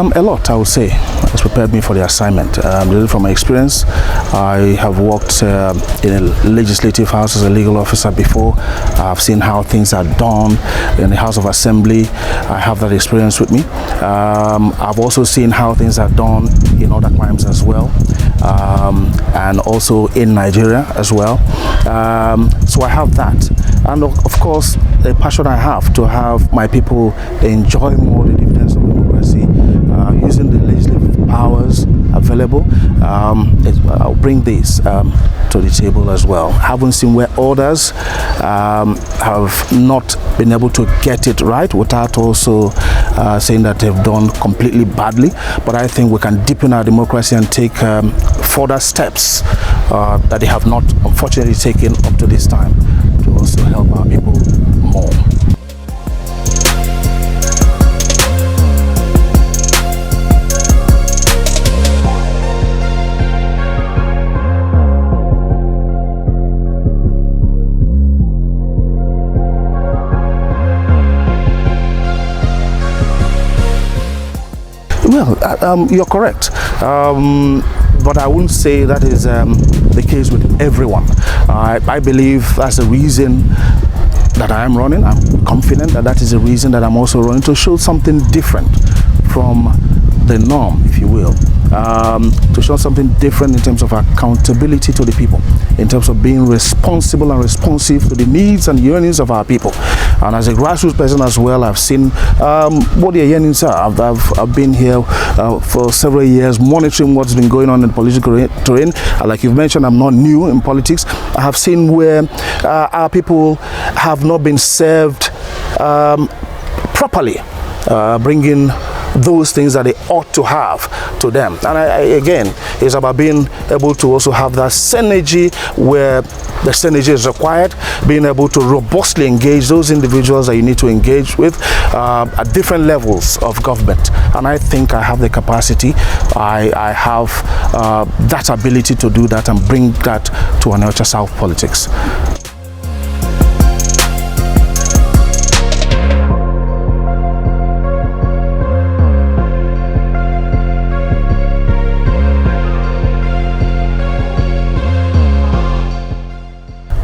A lot, I would say, has prepared me for the assignment. From my experience, I have worked in a legislative house as a legal officer before. I've seen how things are done in the House of Assembly. I have that experience with me. I've also seen how things are done in other crimes as well, and also in Nigeria as well. So I have that. And of course, the passion I have to have my people enjoy more the dividends of democracy, using the legislative powers available. I'll bring this to the table as well. I haven't seen where others have not been able to get it right without also saying that they've done completely badly. But I think we can deepen our democracy and take further steps that they have not unfortunately taken up to this time to also help our people more. Well, you're correct, but I wouldn't say that is the case with everyone. I believe that's the reason that I am running. I'm confident that that is the reason that I'm also running, to show something different from the norm, if you will, to show something different in terms of accountability to the people, in terms of being responsible and responsive to the needs and yearnings of our people. And as a grassroots person as well, I've seen what their yearnings are. I've been here for several years, monitoring what's been going on in the political terrain. Like you've mentioned, I'm not new in politics. I have seen where our people have not been served properly, bringing those things that they ought to have to them. And again, it's about being able to also have that synergy where the synergy is required, being able to robustly engage those individuals that you need to engage with at different levels of government. And I think I have the capacity, I have that ability to do that and bring that to Onitsha South politics.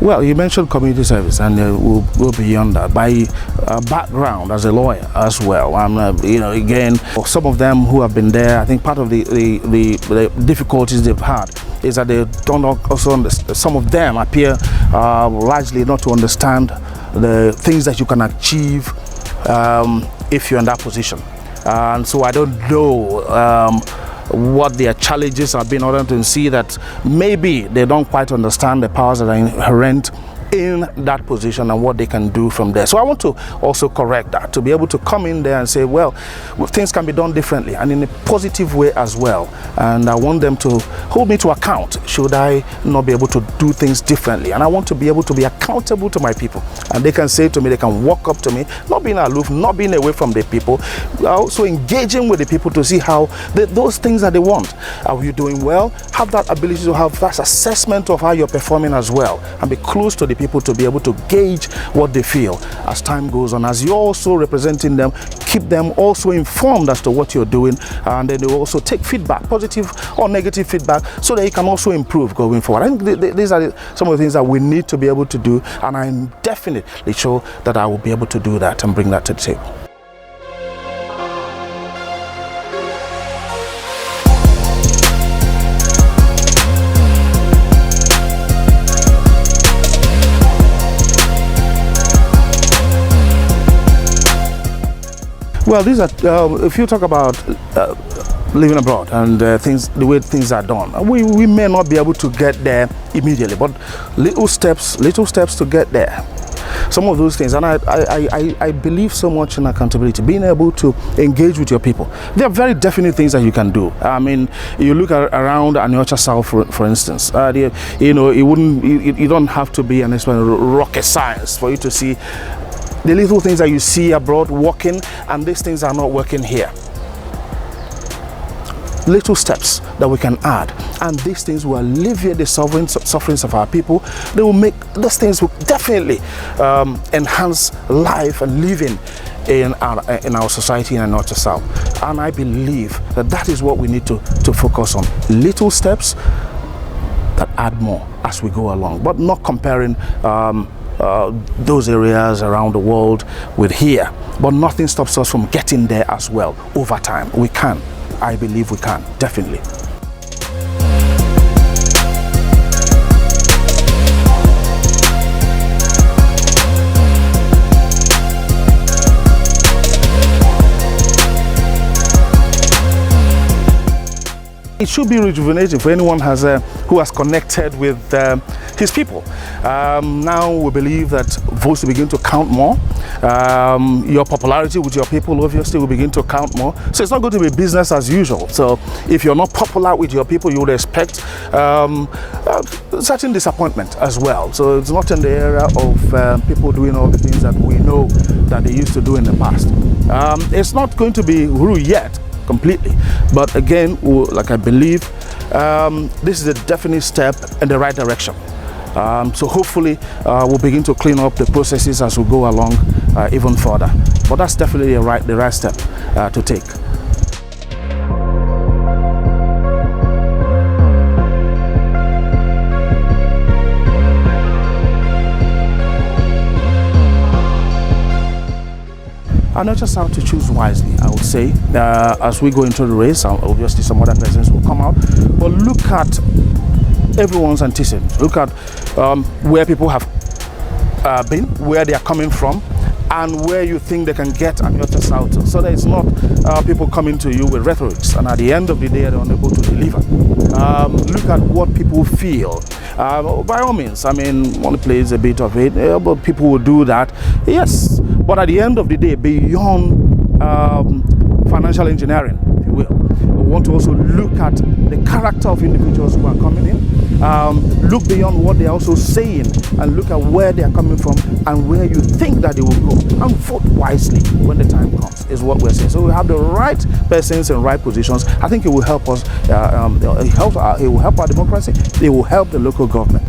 Well, you mentioned community service, and we'll go beyond that. By background as a lawyer as well, again, for some of them who have been there, I think part of the difficulties they've had is that they don't also understand. Some of them appear largely not to understand the things that you can achieve if you're in that position. And so I don't know what their challenges have been, in order to see that maybe they don't quite understand the powers that are inherent in that position and what they can do from there. So I want to also correct that, to be able to come in there and say, well, things can be done differently and in a positive way as well. And I want them to hold me to account should I not be able to do things differently. And I want to be able to be accountable to my people. And they can say to me, they can walk up to me, not being aloof, not being away from the people, also engaging with the people to see how those things that they want. Are you doing well? Have that ability to have that assessment of how you're performing as well, and be close to the people to be able to gauge what they feel as time goes on. As you're also representing them, keep them also informed as to what you're doing, and then they will also take feedback, positive or negative feedback, so that you can also improve going forward. I think these are some of the things that we need to be able to do, and I'm definitely sure that I will be able to do that and bring that to the table. Well, these are, if you talk about living abroad and the way things are done, we may not be able to get there immediately, but little steps to get there. Some of those things, and I believe so much in accountability, being able to engage with your people. There are very definite things that you can do. I mean, you look around Onitsha South, for instance, you don't have to be an expert in rocket science for you to see the little things that you see abroad working, and these things are not working here. Little steps that we can add, and these things will alleviate the sufferings of our people. They will make, those things will definitely enhance life and living in our society in North to South. And I believe that that is what we need to focus on. Little steps that add more as we go along, but not comparing those areas around the world with here. But nothing stops us from getting there as well over time. We can. I believe we can, definitely. It should be rejuvenating for anyone who has connected with his people. Now we believe that votes will begin to count more. Your popularity with your people obviously will begin to count more. So it's not going to be business as usual. So if you're not popular with your people, you would expect certain disappointment as well. So it's not in the area of people doing all the things that we know that they used to do in the past. It's not going to be rude yet, completely, but again, like I believe, this is a definite step in the right direction. So hopefully we'll begin to clean up the processes as we go along even further. But that's definitely the right step to take. I know just how to choose wisely, I would say. As we go into the race, obviously some other persons will come out, but look at everyone's antecedents. Look at where people have been, where they are coming from, and where you think they can get and North to South. So that it's not people coming to you with rhetorics, and at the end of the day, they're unable to deliver. Look at what people feel. By all means, I mean, one plays a bit of it, but people will do that, yes. But at the end of the day, beyond financial engineering, if you will, we want to also look at the character of individuals who are coming in. Look beyond what they're also saying and look at where they are coming from and where you think that they will go, and vote wisely when the time comes, is what we're saying. So we have the right persons in right positions. I think it will help us, it will help our democracy, it will help the local government.